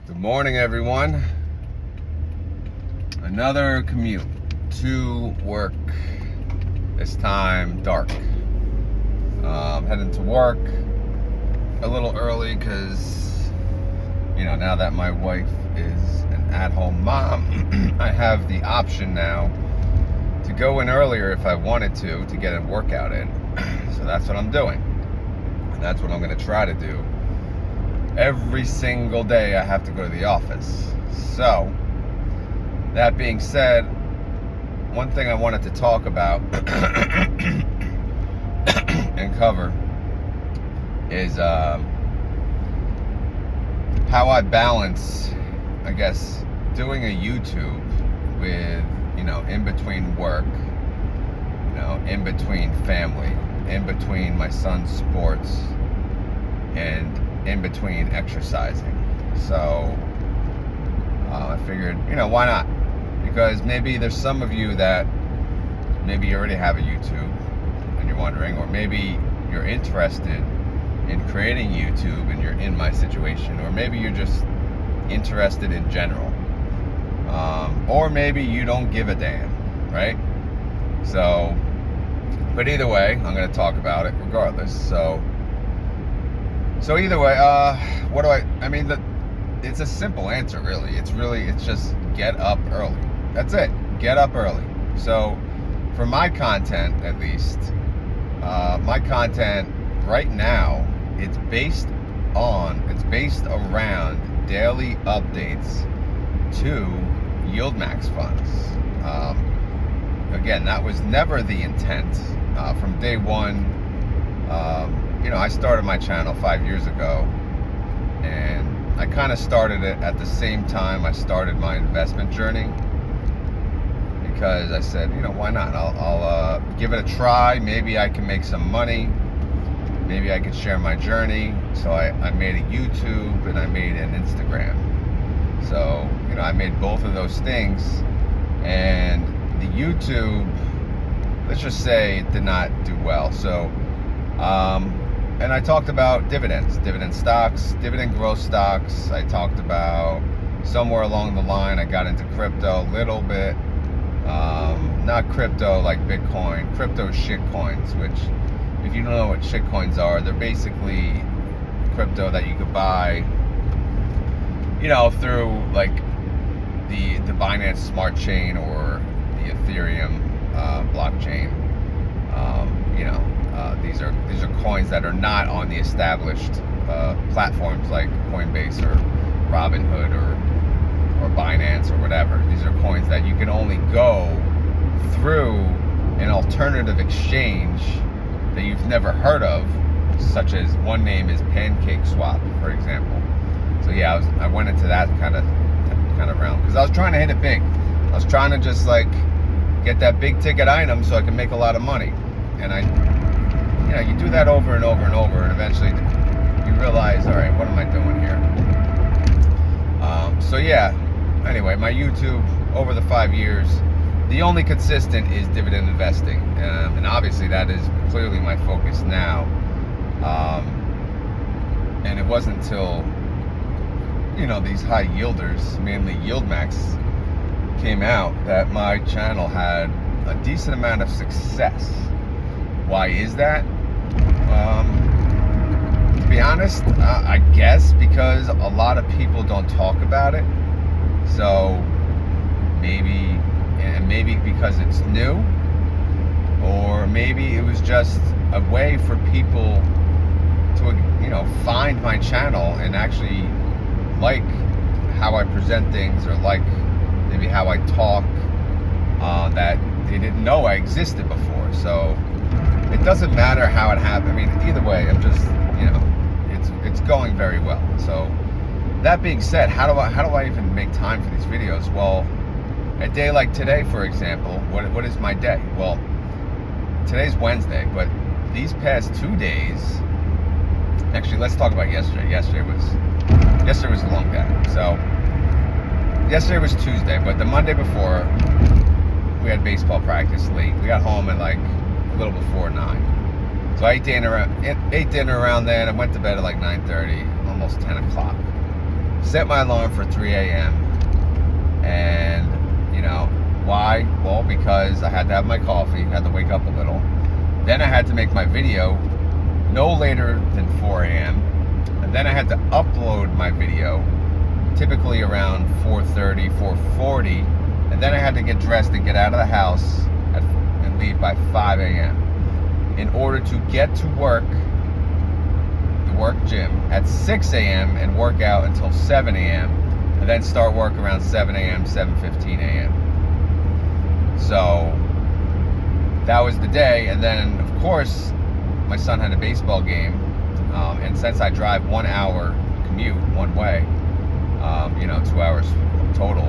Good morning, everyone. Another commute to work. This time dark. Heading to work a little early because, now that my wife is an at-home mom, I have the option now to go in earlier if I wanted to get a workout in. So that's what I'm doing. And that's what I'm going to try to do. Every single day I have to go to the office. So, that being said, one thing I wanted to talk about and cover is how I balance, doing a YouTube with, in between work, in between family, in between my son's sports, and in between exercising. So I figured, why not? Because maybe there's some of you that maybe you already have a YouTube and you're wondering, or maybe you're interested in creating YouTube and you're in my situation, or maybe you're just interested in general, or maybe you don't give a damn, right? So, but either way, I'm going to talk about it regardless. So either way, it's a simple answer, really. It's just get up early. That's it. Get up early. So for my content, at least, my content right now, it's based around daily updates to YieldMax funds. Again, that was never the intent from day one. I started my channel 5 years ago, and I kind of started it at the same time I started my investment journey, because I said, why not? I'll give it a try. Maybe I can make some money. Maybe I can share my journey. So I made a YouTube and I made an Instagram. So, I made both of those things, and the YouTube, let's just say, it did not do well. So, and I talked about dividend stocks, dividend growth stocks. I talked about somewhere along the line, I got into crypto a little bit. Not crypto like Bitcoin, crypto shit coins, which, if you don't know what shit coins are, they're basically crypto that you could buy, through like the Binance Smart Chain or the Ethereum blockchain. These are coins that are not on the established platforms like Coinbase or Robinhood or Binance or whatever. These are coins that you can only go through an alternative exchange that you've never heard of, such as one name is PancakeSwap, for example. So yeah, I went into that kind of realm because I was trying to hit it big. I was trying to just get that big ticket item so I can make a lot of money. And you do that over and over and over, and eventually you realize, all right, what am I doing here? Anyway, my YouTube over the 5 years, the only consistent is dividend investing, and obviously that is clearly my focus now. And it wasn't until these high yielders, mainly YieldMax, came out that my channel had a decent amount of success. Why is that? To be honest, I guess because a lot of people don't talk about it. So maybe because it's new, or maybe it was just a way for people to find my channel and actually like how I present things, or like maybe how I talk, that they didn't know I existed before. So it doesn't matter how it happened. Either way, I'm just, it's going very well. So that being said, how do I even make time for these videos? Well, a day like today, for example, what is my day? Well, today's Wednesday, but these past 2 days, actually, let's talk about yesterday. Yesterday was a long day. So yesterday was Tuesday, but the Monday before, we had baseball practice late. We got home at a little before 9. So I ate dinner around then. I went to bed at 9:30, almost 10 o'clock. set my alarm for 3 a.m. And, why? Well, because I had to have my coffee, had to wake up a little. Then I had to make my video no later than 4 a.m. And then I had to upload my video typically around 4:30, 4:40. And then I had to get dressed and get out of the house and leave by 5 a.m. in order to get to work, the work gym, at 6 a.m. and work out until 7 a.m. and then start work around 7 a.m., 7:15 a.m. So that was the day. And then, of course, my son had a baseball game. And since I drive 1 hour commute one way, 2 hours total,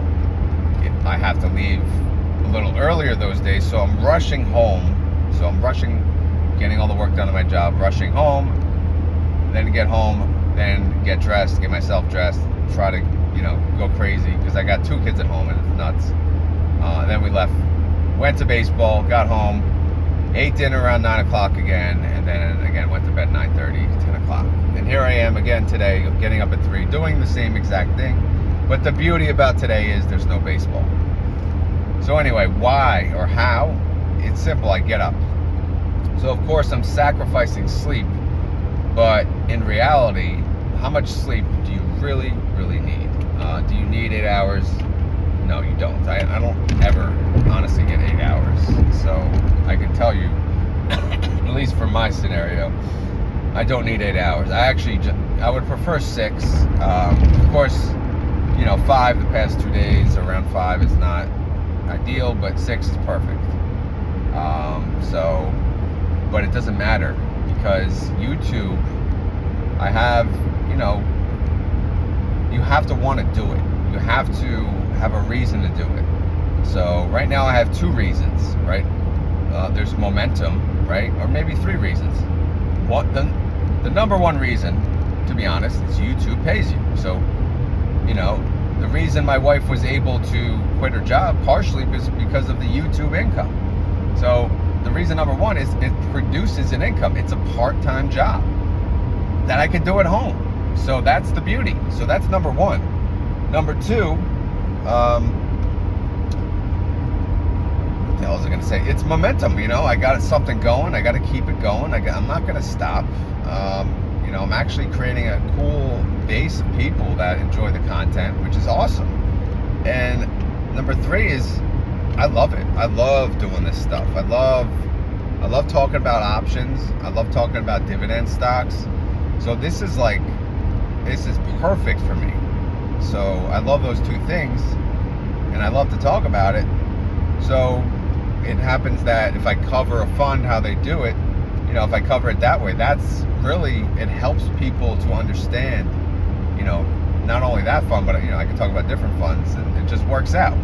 I have to leave a little earlier those days. So I'm rushing home. So I'm rushing, getting all the work done on my job, rushing home, then get home, then get dressed, get myself dressed, try to, go crazy because I got 2 kids at home and it's nuts. Then we left, went to baseball, got home, ate dinner around 9 o'clock again, and then again went to bed 9:30, 10 o'clock. And here I am again today, getting up at 3, doing the same exact thing. But the beauty about today is there's no baseball. So anyway, why or how? It's simple, I get up. So of course I'm sacrificing sleep, but in reality, how much sleep do you really, really need? Do you need 8 hours? No, you don't. I don't ever honestly get 8 hours. So I can tell you, at least for my scenario, I don't need 8 hours. I would prefer 6. Of course, 5 the past 2 days, around 5 is not ideal, but 6 is perfect. But it doesn't matter because YouTube, I have, you have to want to do it. You have to have a reason to do it. So right now I have 2 reasons, right? There's momentum, right? Or maybe 3 reasons. The number one reason, to be honest, is YouTube pays you. So, the reason my wife was able to quit her job partially is because of the YouTube income. So the reason number one is it produces an income. It's a part-time job that I can do at home. So that's the beauty. So that's number one. Number 2, what the hell was I going to say? It's momentum, I got something going. I got to keep it going. I'm not going to stop. I'm actually creating a cool base of people that enjoy the content, which is awesome. And number 3 is I love it. I love doing this stuff. I love talking about options. I love talking about dividend stocks. So this is perfect for me. So I love those 2 things and I love to talk about it. So it happens that if I cover a fund, how they do it, if I cover it that way, that's really, it helps people to understand, not only that fund, but, I can talk about different funds and it just works out.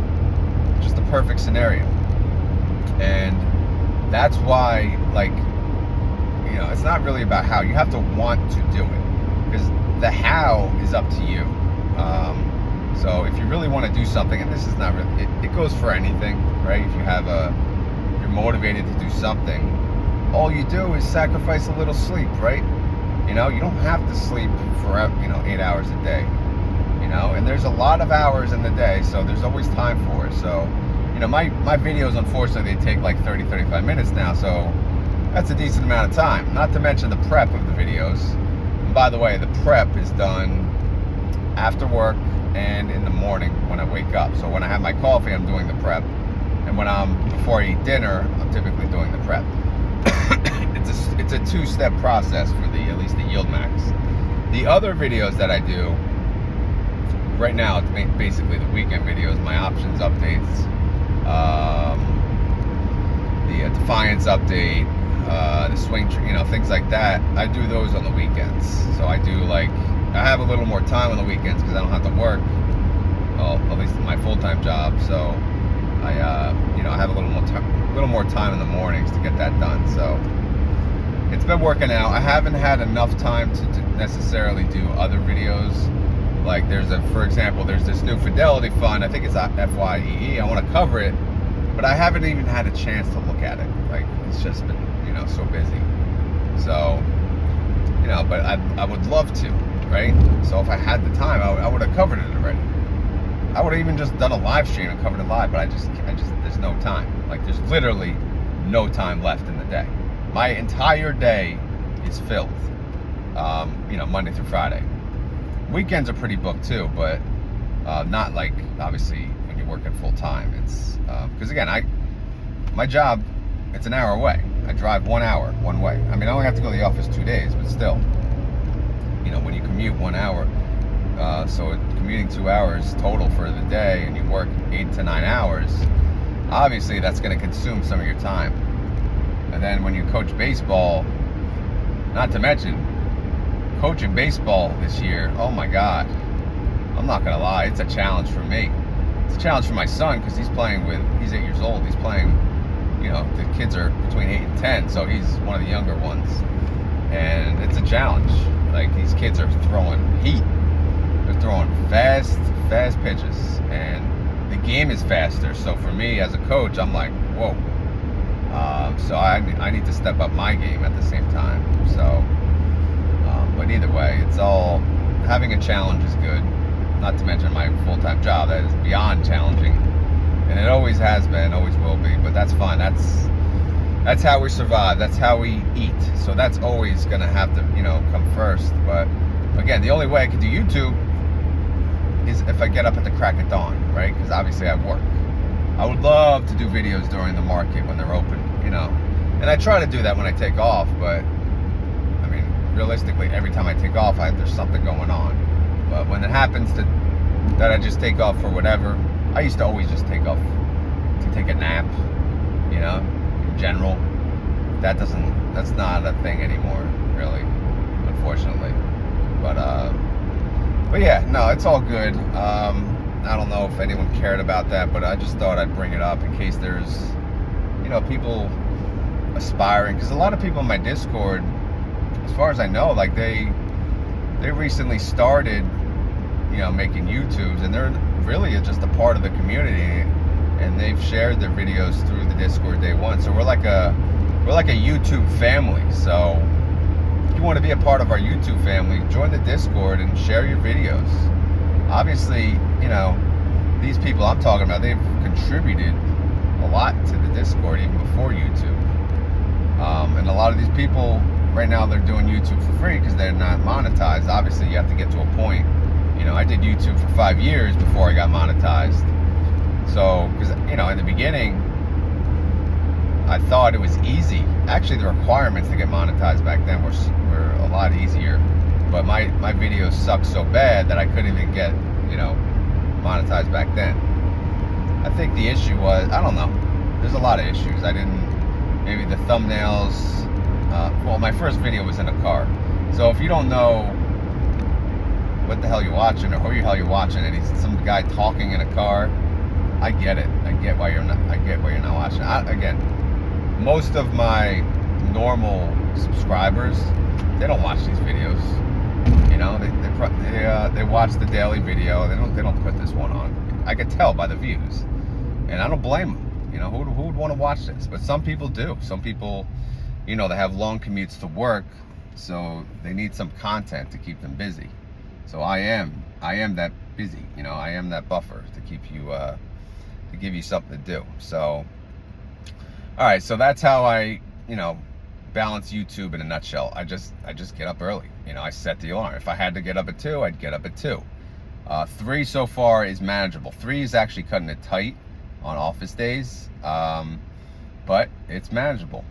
Just the perfect scenario. And that's why, it's not really about how. You have to want to do it because the how is up to you. So if you really want to do something, and this is not really, it goes for anything, right? If you're motivated to do something, all you do is sacrifice a little sleep, right? You don't have to sleep for 8 hours a day, and there's a lot of hours in the day, so there's always time for it. So, my videos, unfortunately, they take like 30, 35 minutes now, so that's a decent amount of time, not to mention the prep of the videos. And by the way, the prep is done after work and in the morning when I wake up. So when I have my coffee, I'm doing the prep, and before I eat dinner, I'm typically doing the prep. It's a 2-step process for at least the YieldMax. The other videos that I do right now, it's basically the weekend videos, my options updates, the Defiance update, the swing, things like that. I do those on the weekends. So I have a little more time on the weekends because I don't have to work. Well, at least in my full-time job. So I have a little more time in the mornings to get that done. So it's been working out. I haven't had enough time to necessarily do other videos. Like for example, there's this new Fidelity fund. I think it's FYEE. I want to cover it, but I haven't even had a chance to look at it. It's just been, so busy. So, but I would love to. right? So if I had the time, I would have covered it already. I would have even just done a live stream and covered it live, but I just, there's no time. Like, there's literally no time left in the day. My entire day is filled, Monday through Friday. Weekends are pretty booked too, but not like, obviously, when you're working full time. It's, because again, my job, it's an hour away. I drive 1 hour one way. I mean, I only have to go to the office 2 days, but still, when you commute 1 hour, so commuting 2 hours total for the day, and you work 8 to 9 hours, obviously that's going to consume some of your time. And then when you coach baseball, not to mention coaching baseball this year, oh my God, I'm not going to lie, it's a challenge for me. It's a challenge for my son because he's 8 years old. He's playing, the kids are between 8 and 10, so he's one of the younger ones. And it's a challenge. Like, these kids are throwing heat. They're throwing fast pitches, and the game is faster. So for me as a coach, I'm like, whoa. So I need to step up my game at the same time. So, but either way, it's all, having a challenge is good. Not to mention my full-time job, that is beyond challenging. And it always has been, always will be, but that's fine. That's how we survive. That's how we eat. So that's always going to have to, come first. But again, the only way I can do YouTube is if I get up at the crack of dawn, right? Because obviously I work. I would love to do videos during the market when they're open, And I try to do that when I take off, but I mean, realistically, every time I take off, there's something going on. But when it happens that I just take off for whatever, I used to always just take off to take a nap, in general. That's not a thing anymore, really, unfortunately. But yeah, no, it's all good. I don't know if anyone cared about that, but I just thought I'd bring it up in case there's, people aspiring. Because a lot of people in my Discord, as far as I know, like they recently started, making YouTubes, and they're really just a part of the community, and they've shared their videos through the Discord day one. So we're like a YouTube family. So if you want to be a part of our YouTube family, join the Discord and share your videos. Obviously, these people I'm talking about, they've contributed a lot to the Discord even before YouTube. And a lot of these people right now, they're doing YouTube for free because they're not monetized. Obviously, you have to get to a point. I did YouTube for 5 years before I got monetized. So, because, in the beginning, I thought it was easy. Actually, the requirements to get monetized back then were a lot easier. But my videos sucked so bad that I couldn't even get, monetized back then. I think the issue was, I don't know. There's a lot of issues. Maybe the thumbnails. My first video was in a car. So if you don't know what the hell you're watching or who the hell you're watching, and he's some guy talking in a car, I get it. I get why you're not watching. Again, most of my normal subscribers, they don't watch these videos. They watch the daily video. They don't put this one on. I could tell by the views, and I don't blame them. Who would want to watch this? But some people do. Some people, they have long commutes to work, so they need some content to keep them busy. So I am that busy. I am that buffer to keep you, to give you something to do. So, all right. So that's how I, balance YouTube in a nutshell. I just get up early. I set the alarm. If I had to get up at 2, I'd get up at 2. 3 so far is manageable. 3 is actually cutting it tight on office days, but it's manageable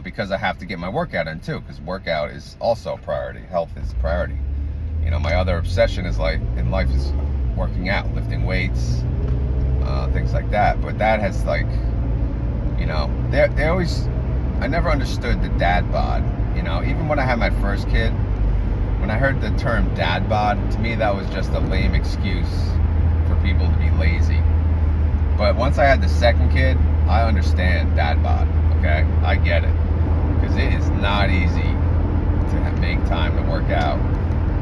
because I have to get my workout in too. Because workout is also a priority. Health is a priority. My other obsession is in life is working out, lifting weights, things like that. But that has they always. I never understood the dad bod. Even when I had my first kid, when I heard the term dad bod, to me that was just a lame excuse for people to be lazy. But once I had the second kid, I understand dad bod. Okay, I get it, because it is not easy to make time to work out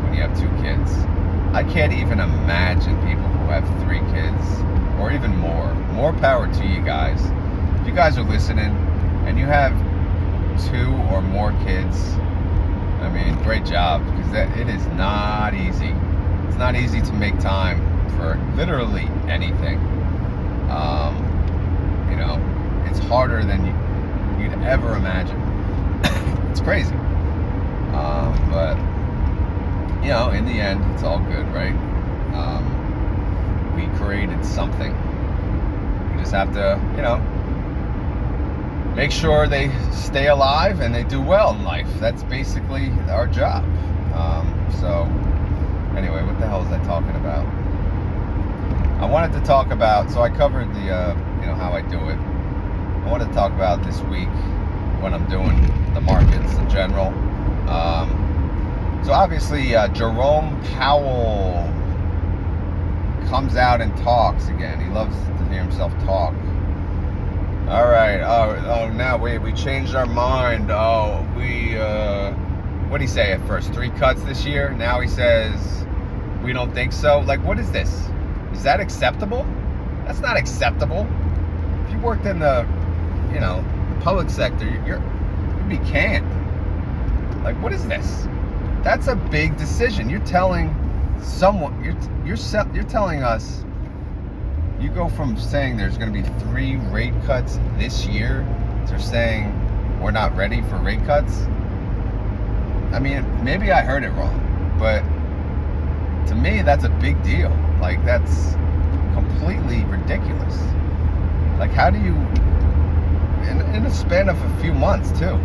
when you have 2 kids. I can't even imagine people who have 3 kids or even more. More power to you guys. If you guys are listening and you have 2 or more kids, I mean, great job, because it is not easy. It's not easy to make time for literally anything. It's harder than you'd ever imagine. It's crazy. But in the end, it's all good, right? We created something. We just have to, make sure they stay alive and they do well in life. That's basically our job. So anyway, what the hell was I talking about? I wanted to talk about, so I covered the, how I do it. I wanted to talk about this week when I'm doing the markets in general. So obviously, Jerome Powell comes out and talks again. He loves to hear himself talk. All right. Oh, now we changed our mind. What did he say at first? 3 cuts this year. Now he says we don't think so. Like, what is this? Is that acceptable? That's not acceptable. If you worked in the, public sector, you'd be canned. Like, what is this? That's a big decision. You're telling someone. You're telling us. You go from saying there's going to be 3 rate cuts this year to saying we're not ready for rate cuts. I mean, maybe I heard it wrong, but to me, that's a big deal. Like, that's completely ridiculous. Like, how do you, in a span of a few months, too?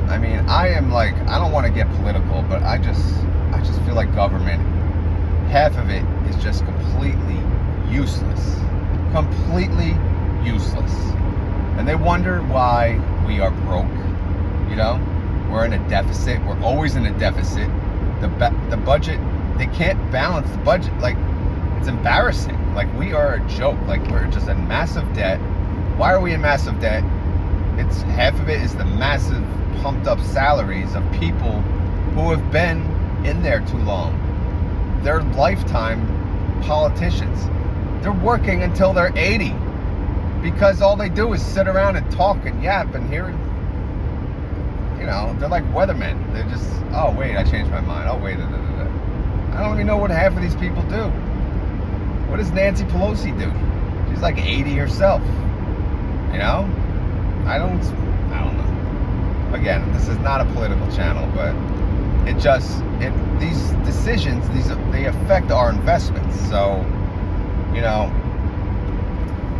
I mean, I don't want to get political, but I just feel like government, half of it is just completely useless. Completely useless. And they wonder why we are broke. We're in a deficit. We're always in a deficit. The budget, they can't balance the budget. Like, it's embarrassing. Like, we are a joke. Like, we're just in massive debt. Why are we in massive debt? It's half of it is the massive pumped up salaries of people who have been in there too long. They're lifetime politicians. They're working until they're 80 because all they do is sit around and talk and yap and hear. They're like weathermen. They're just, oh wait, I changed my mind. Oh wait, I don't even know what half of these people do. What does Nancy Pelosi do? She's like 80 herself. I don't know. Again, this is not a political channel, but these decisions, they affect our investments. So,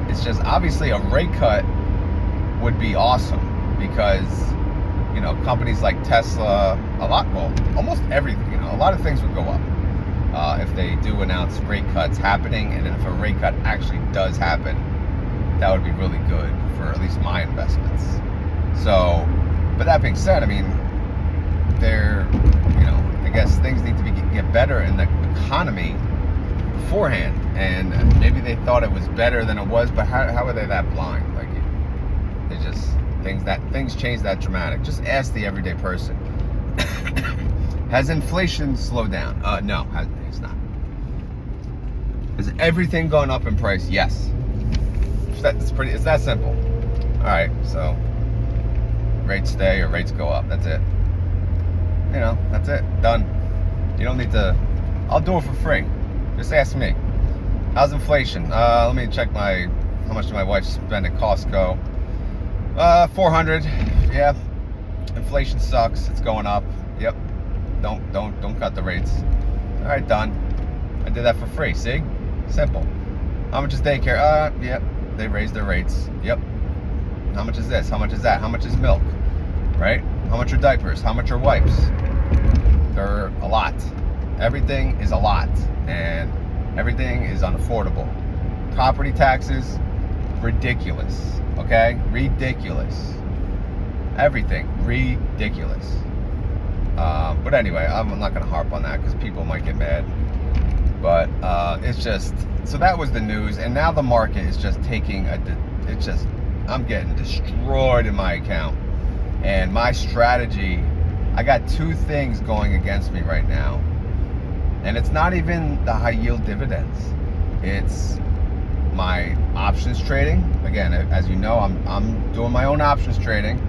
it's just obviously a rate cut would be awesome because, companies like Tesla, almost everything, a lot of things would go up if they do announce rate cuts happening, and if a rate cut actually does happen, that would be really good for at least my investments. So, but that being said, I mean, I guess things need to get better in the economy beforehand, and maybe they thought it was better than it was, but how are they that blind? Like, things change that dramatic. Just ask the everyday person. Has inflation slowed down? No, it's not. Has everything gone up in price? Yes. It's that simple. All right, so rates stay or rates go up. That's it. That's it. Done. You don't need to. I'll do it for free. Just ask me. How's inflation? Let me check how much did my wife spend at Costco? $400. Yeah. Inflation sucks. It's going up. Yep. Don't cut the rates. All right, done. I did that for free. See? Simple. How much is daycare? Yep. They raised their rates. Yep. How much is this? How much is that? How much is milk? Right? How much are diapers? How much are wipes? They're a lot. Everything is a lot, and everything is unaffordable. Property taxes, ridiculous. Okay? Ridiculous. Everything, ridiculous. But anyway, I'm not going to harp on that because people might get mad. But it's just, so that was the news, and now the market is just taking I'm getting destroyed in my account. And my strategy, I got 2 things going against me right now. And it's not even the high yield dividends. It's my options trading. Again, as you know, I'm doing my own options trading.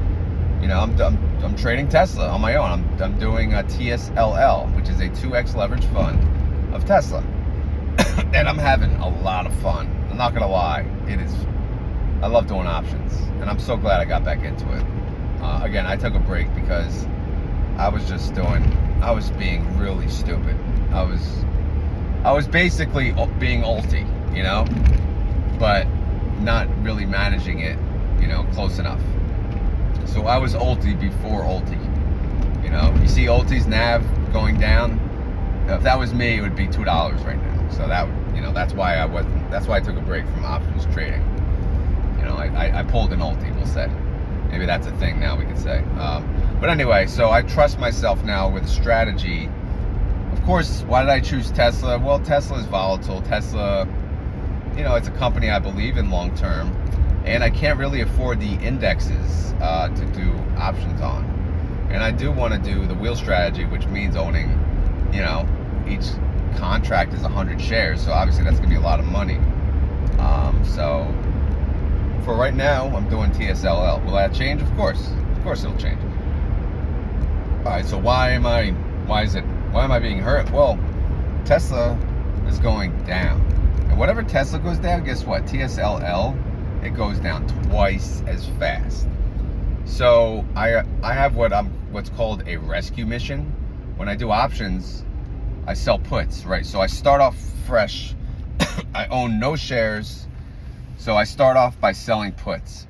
I'm trading Tesla on my own. I'm doing a TSLL, which is a 2x leverage fund of Tesla. And I'm having a lot of fun. I'm not gonna lie. I love doing options, and I'm so glad I got back into it. Again, I took a break because I was being really stupid. I was basically being ulti, but not really managing it, close enough. So I was ulti before ulti. You see ulti's NAV going down. If that was me, it would be $2 right now. So that's why I took a break from options trading. I pulled an ulti, we'll say. Maybe that's a thing now, we could say. But anyway, so I trust myself now with a strategy. Of course, why did I choose Tesla? Well, Tesla is volatile. Tesla, it's a company I believe in long term. And I can't really afford the indexes to do options on. And I do want to do the wheel strategy, which means owning, each contract is 100 shares. So obviously that's going to be a lot of money. So for right now, I'm doing TSLL. Will that change? Of course it'll change. All right, so why am I being hurt? Well, Tesla is going down. And whatever Tesla goes down, guess what? TSLL, it goes down twice as fast. So I have what's called a rescue mission. When I do options, I sell puts, right? So I start off fresh. I own no shares. So I start off by selling puts,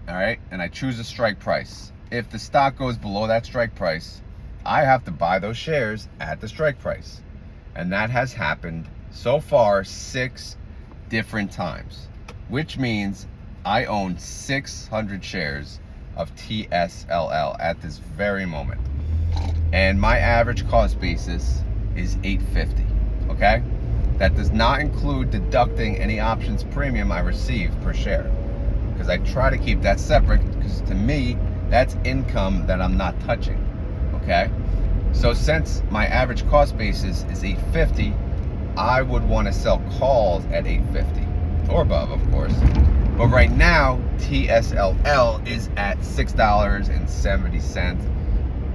all right? And I choose a strike price. If the stock goes below that strike price, I have to buy those shares at the strike price. And that has happened so far 6 different times, which means I own 600 shares of TSLL at this very moment. And my average cost basis is $8.50, okay? That does not include deducting any options premium I receive per share, because I try to keep that separate, because to me, that's income that I'm not touching, okay? So since my average cost basis is $8.50, I would want to sell calls at $8.50 or above, of course. But right now, TSLL is at $6.70.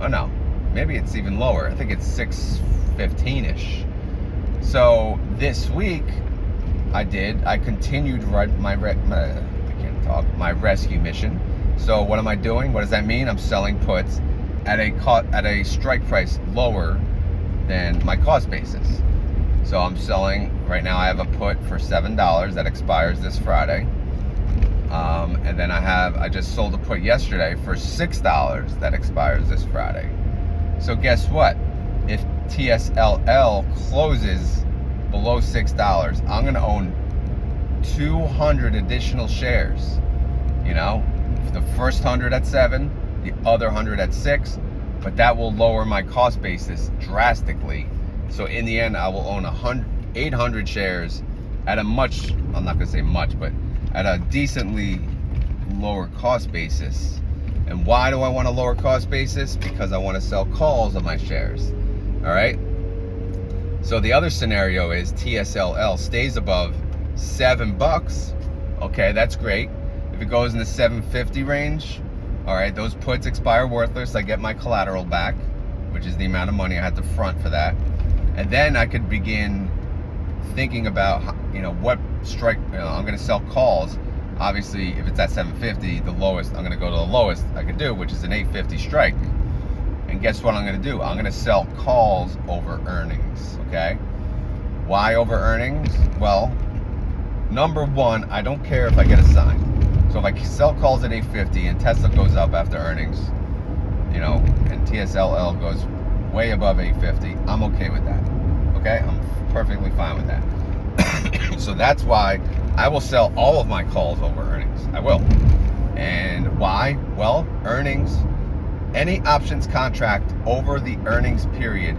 Oh no, maybe it's even lower. I think it's $6.15-ish. So this week, I continued my rescue mission. So what am I doing? What does that mean? I'm selling puts at a strike price lower than my cost basis. So I'm selling right now. I have a put for $7 that expires this Friday. And then I just sold a put yesterday for $6 that expires this Friday. So guess what? If TSLL closes below $6, I'm going to own 200 additional shares. The first 100 at 7, the other 100 at 6, but that will lower my cost basis drastically. So in the end, I will own 800 shares at I'm not going to say much, but at a decently lower cost basis. And why do I want a lower cost basis? Because I want to sell calls of my shares. All right. So the other scenario is TSLL stays above $7. Okay, that's great. If it goes in the $7.50 range, all right, those puts expire worthless. I get my collateral back, which is the amount of money I had to front for that. And then I could begin thinking about, what strike, I'm going to sell calls. Obviously, if it's at $7.50, the lowest, I'm going to go to the lowest I could do, which is an $8.50 strike. And guess what I'm going to do? I'm going to sell calls over earnings, okay? Why over earnings? Well, number one, I don't care if I get a sign. So if I sell calls at $8.50 and Tesla goes up after earnings, and TSLL goes way above $8.50, I'm okay with that, okay? I'm perfectly fine with that. So that's why I will sell all of my calls over earnings. I will. And why? Well, earnings, any options contract over the earnings period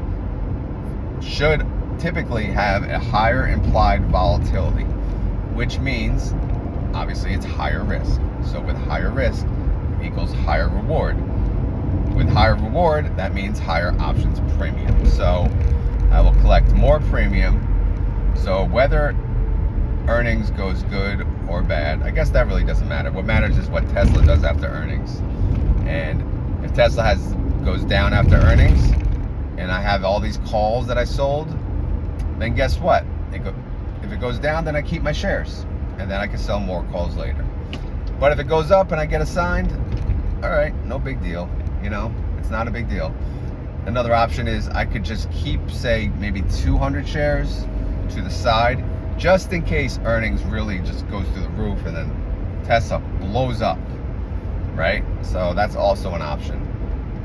should typically have a higher implied volatility, which means obviously it's higher risk. So with higher risk equals higher reward. With higher reward, that means higher options premium. So I will collect more premium. So whether earnings goes good or bad, I guess that really doesn't matter. What matters is what Tesla does after earnings. And if Tesla goes down after earnings, and I have all these calls that I sold, then guess what? If it goes down, then I keep my shares, and then I can sell more calls later. But if it goes up and I get assigned, all right, no big deal. It's not a big deal. Another option is I could just keep, say, maybe 200 shares to the side, just in case earnings really just goes through the roof and then Tesla blows up, right? So that's also an option.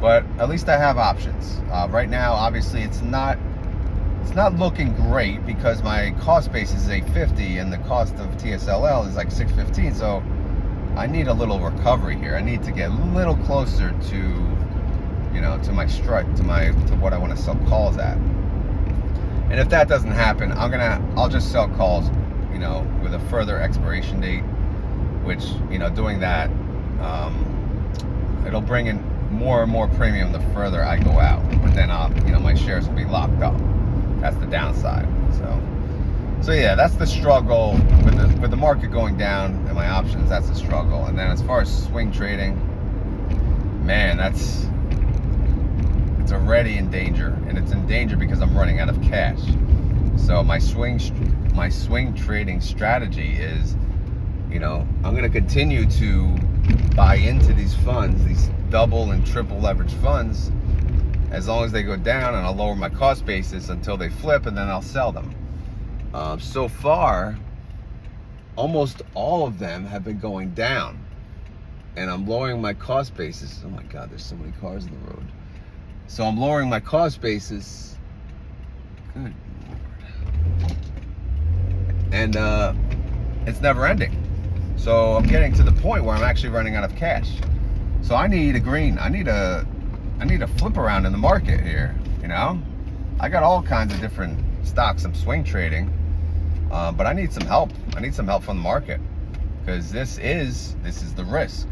But at least I have options. Right now, obviously, it's not looking great because my cost base is $850 and the cost of TSLL is like $615. So I need a little recovery here. I need to get a little closer to to my strike, to what I want to sell calls at. And if that doesn't happen, I'll just sell calls, with a further expiration date, which, doing that, it'll bring in more and more premium the further I go out. But then my shares will be locked up. That's the downside. So yeah, that's the struggle with the market going down and my options. That's the struggle. And then as far as swing trading, man, it's already in danger, and it's in danger because I'm running out of cash. So my swing trading strategy is, I'm going to continue to buy into these funds, these double and triple leverage funds, as long as they go down, and I'll lower my cost basis until they flip, and then I'll sell them. So far, almost all of them have been going down, and I'm lowering my cost basis. Oh my God, there's so many cars on the road. So I'm lowering my cost basis. Good Lord. And it's never ending. So I'm getting to the point where I'm actually running out of cash. So I need a green. I need a flip around in the market here. I got all kinds of different stocks I'm swing trading, but I need some help. I need some help from the market, because this is the risk.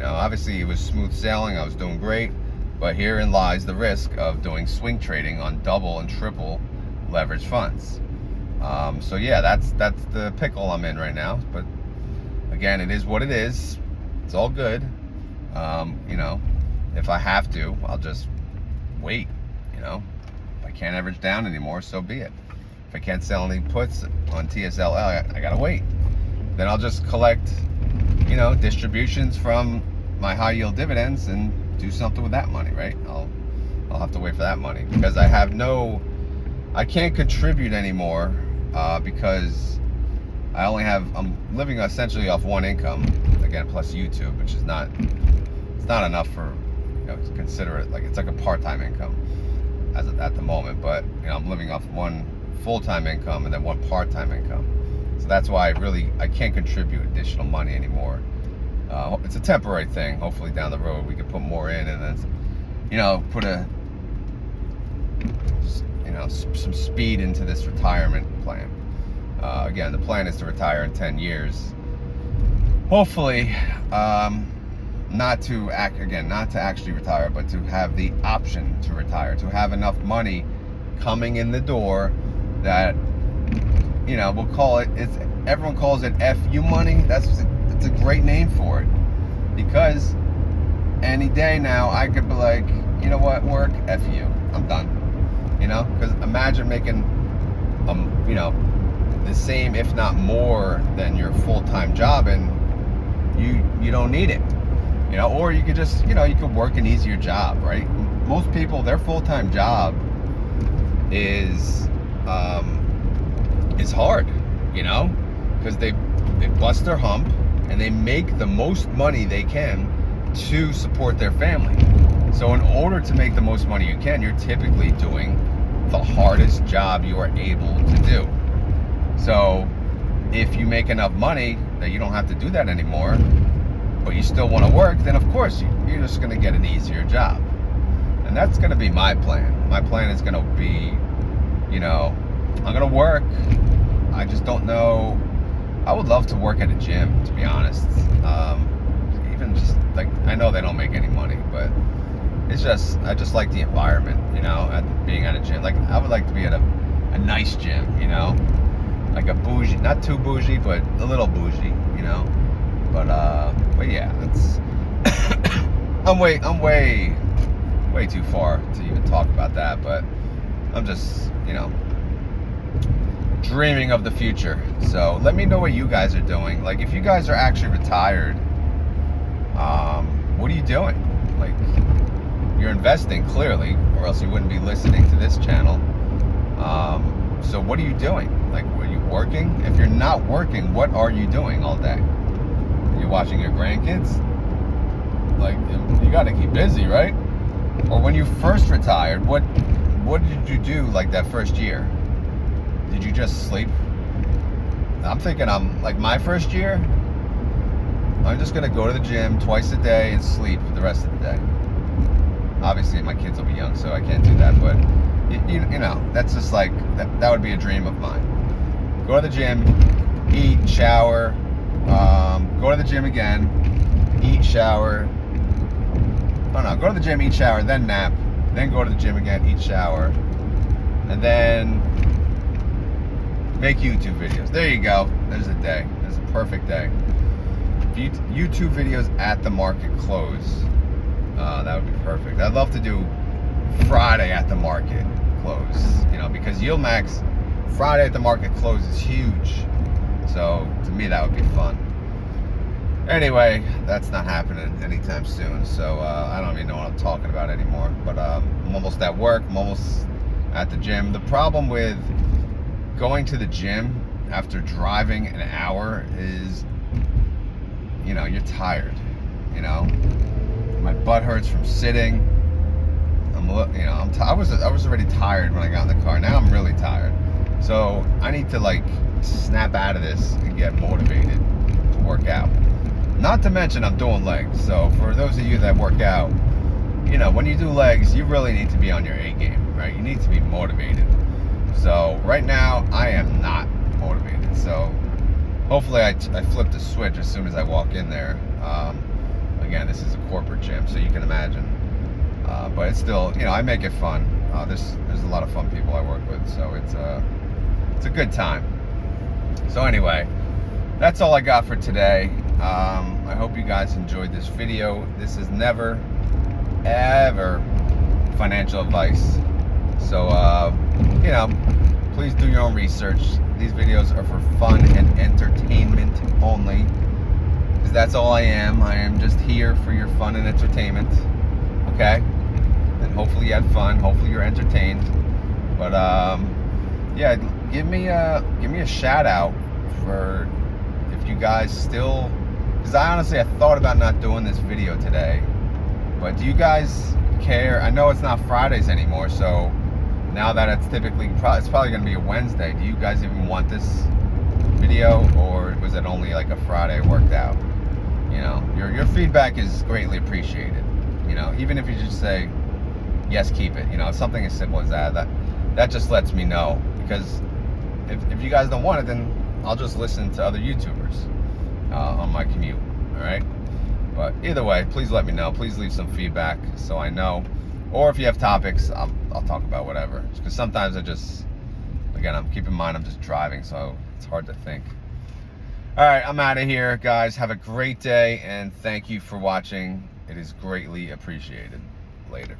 Obviously it was smooth sailing. I was doing great. But herein lies the risk of doing swing trading on double and triple leverage funds. So yeah, that's the pickle I'm in right now. But again, it is what it is. It's all good. If I have to, I'll just wait. If I can't average down anymore, so be it. If I can't sell any puts on TSLL, I gotta wait. Then I'll just collect, distributions from my high yield dividends and do something with that money, right? I'll have to wait for that money, because I can't contribute anymore, because I'm living essentially off one income, again, plus YouTube, which is not enough for, to consider it, it's like a part-time income at the moment, but I'm living off one full-time income and then one part-time income. So that's why I can't contribute additional money anymore. It's a temporary thing. Hopefully down the road we can put more in, and then put some speed into this retirement plan. Again, the plan is to retire in 10 years. Hopefully, not to actually retire, but to have the option to retire, to have enough money coming in the door that we'll call it. Everyone calls it FU money. It's a great name for it, because any day now I could be like, you know what, work, F you, I'm done. Because imagine making, the same, if not more, than your full-time job, and you don't need it. Or you could just, you could work an easier job, right? Most people, their full-time job is hard, because they bust their hump, and they make the most money they can to support their family. So in order to make the most money you can, you're typically doing the hardest job you are able to do. So if you make enough money that you don't have to do that anymore, but you still want to work, then of course you're just going to get an easier job. And that's going to be my plan. My plan is going to be, I'm going to work. I just don't know. I would love to work at a gym, to be honest. Even just I know they don't make any money, but I just like the environment, being at a gym. I would like to be at a nice gym, like a bougie, not too bougie, but a little bougie, But yeah, that's I'm way too far to even talk about that, but I'm just, dreaming of the future. So let me know what you guys are doing. Like, if you guys are actually retired, what are you doing? Like, you're investing clearly, or else you wouldn't be listening to this channel. So what are you doing? Like, were you working? If you're not working, what are you doing all day? You're watching your grandkids? Like, you got to keep busy, right? Or when you first retired, what did you do like that first year? Did you just sleep? I'm thinking like my first year, I'm just going to go to the gym twice a day and sleep the rest of the day. Obviously, my kids will be young, so I can't do that, but that's just like, that would be a dream of mine. Go to the gym, eat, shower, go to the gym again, eat, shower. Oh no, go to the gym, eat, shower, then nap, then go to the gym again, eat, shower, and then make YouTube videos. There you go. There's a day. There's a perfect day. YouTube videos at the market close. That would be perfect. I'd love to do Friday at the market close, because YieldMax Friday at the market close is huge. So to me, that would be fun. Anyway, that's not happening anytime soon. So I don't even know what I'm talking about anymore. But I'm almost at work. I'm almost at the gym. The problem with going to the gym after driving an hour is, you're tired. My butt hurts from sitting. I was already tired when I got in the car. Now I'm really tired. So I need to snap out of this and get motivated to work out. Not to mention I'm doing legs. So for those of you that work out, when you do legs, you really need to be on your A game, right? You need to be motivated. So right now I am not motivated. So hopefully I flip the switch as soon as I walk in there. Again, this is a corporate gym, so you can imagine. But it's still, I make it fun. There's a lot of fun people I work with, so it's a good time. So anyway, that's all I got for today. I hope you guys enjoyed this video. This is never, ever financial advice. So, please do your own research. These videos are for fun and entertainment only, because that's all I am. I am just here for your fun and entertainment. Okay? And hopefully you had fun. Hopefully you're entertained. But yeah, give me a shout out for if you guys still, because I thought about not doing this video today. But do you guys care? I know it's not Fridays anymore, so now that it's probably going to be a Wednesday. Do you guys even want this video, or was it only like a Friday worked out? Your feedback is greatly appreciated. Even if you just say yes, keep it. Something as simple as that just lets me know, because if you guys don't want it, then I'll just listen to other YouTubers on my commute. All right. But either way, please let me know. Please leave some feedback so I know. Or if you have topics, I'll talk about whatever. Because sometimes keep in mind I'm just driving, so it's hard to think. All right, I'm out of here, guys. Have a great day, and thank you for watching. It is greatly appreciated. Later.